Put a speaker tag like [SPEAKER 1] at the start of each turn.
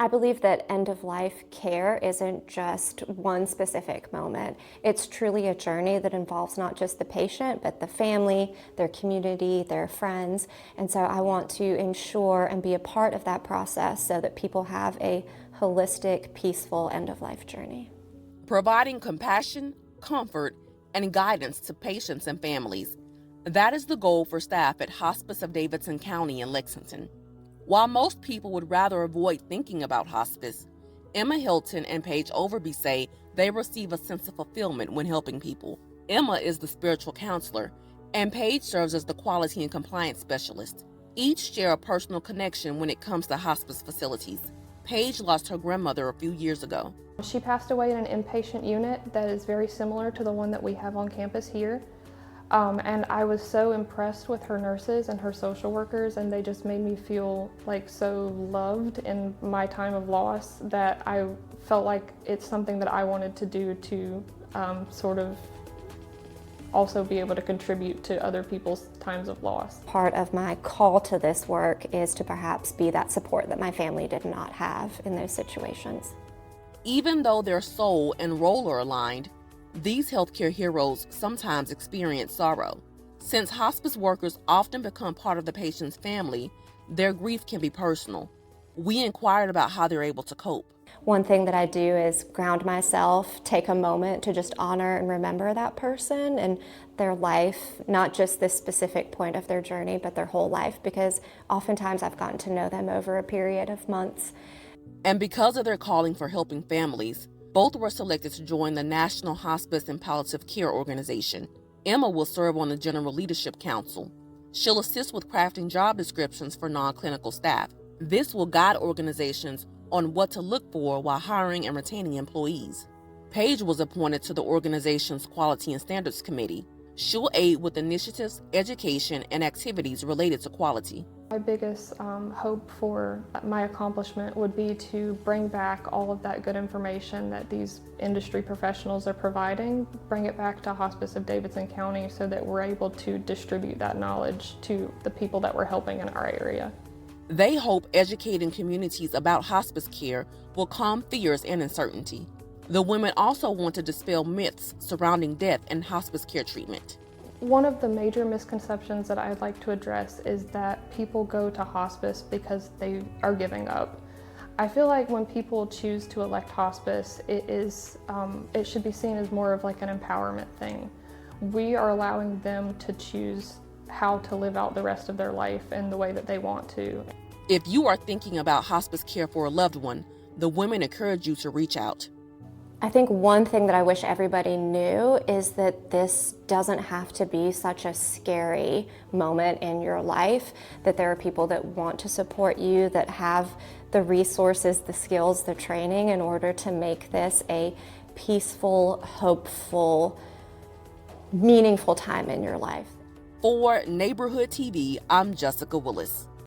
[SPEAKER 1] I believe that end-of-life care isn't just one specific moment. It's truly a journey that involves not just the patient, but the family, their community, their friends. And so I want to ensure and be a part of that process so that people have a holistic, peaceful end-of-life journey.
[SPEAKER 2] Providing compassion, comfort, and guidance to patients and families. That is the goal for staff at Hospice of Davidson County in Lexington. While most people would rather avoid thinking about hospice, Emma Hilton and Paige Overby say they receive a sense of fulfillment when helping people. Emma is the spiritual counselor, and Paige serves as the quality and compliance specialist. Each share a personal connection when it comes to hospice facilities. Paige lost her grandmother a few years ago.
[SPEAKER 3] She passed away in an inpatient unit that is very similar to the one that we have on campus here. And I was so impressed with her nurses and her social workers, and they just made me feel like so loved in my time of loss that I felt like it's something that I wanted to do to sort of also be able to contribute to other people's times of loss.
[SPEAKER 1] Part of my call to this work is to perhaps be that support that my family did not have in those situations.
[SPEAKER 2] Even though their soul and role are aligned, these healthcare heroes sometimes experience sorrow. Since hospice workers often become part of the patient's family, their grief can be personal. We inquired about how they're able to cope.
[SPEAKER 1] One thing that I do is ground myself, take a moment to just honor and remember that person and their life, not just this specific point of their journey, but their whole life, because oftentimes I've gotten to know them over a period of months.
[SPEAKER 2] And because of their calling for helping families, both were selected to join the National Hospice and Palliative Care Organization. Emma will serve on the General Leadership Council. She'll assist with crafting job descriptions for non-clinical staff. This will guide organizations on what to look for while hiring and retaining employees. Paige was appointed to the organization's Quality and Standards Committee. She'll aid with initiatives, education, and activities related to quality.
[SPEAKER 3] My biggest hope for my accomplishment would be to bring back all of that good information that these industry professionals are providing, bring it back to Hospice of Davidson County so that we're able to distribute that knowledge to the people that we're helping in our area.
[SPEAKER 2] They hope educating communities about hospice care will calm fears and uncertainty. The women also want to dispel myths surrounding death and hospice care treatment.
[SPEAKER 3] One of the major misconceptions that I'd like to address is that people go to hospice because they are giving up. I feel like when people choose to elect hospice, it should be seen as more of like an empowerment thing. We are allowing them to choose how to live out the rest of their life in the way that they want to.
[SPEAKER 2] If you are thinking about hospice care for a loved one, the women encourage you to reach out.
[SPEAKER 1] I think one thing that I wish everybody knew is that this doesn't have to be such a scary moment in your life, that there are people that want to support you, that have the resources, the skills, the training in order to make this a peaceful, hopeful, meaningful time in your life.
[SPEAKER 2] For Neighborhood TV, I'm Jessica Willis.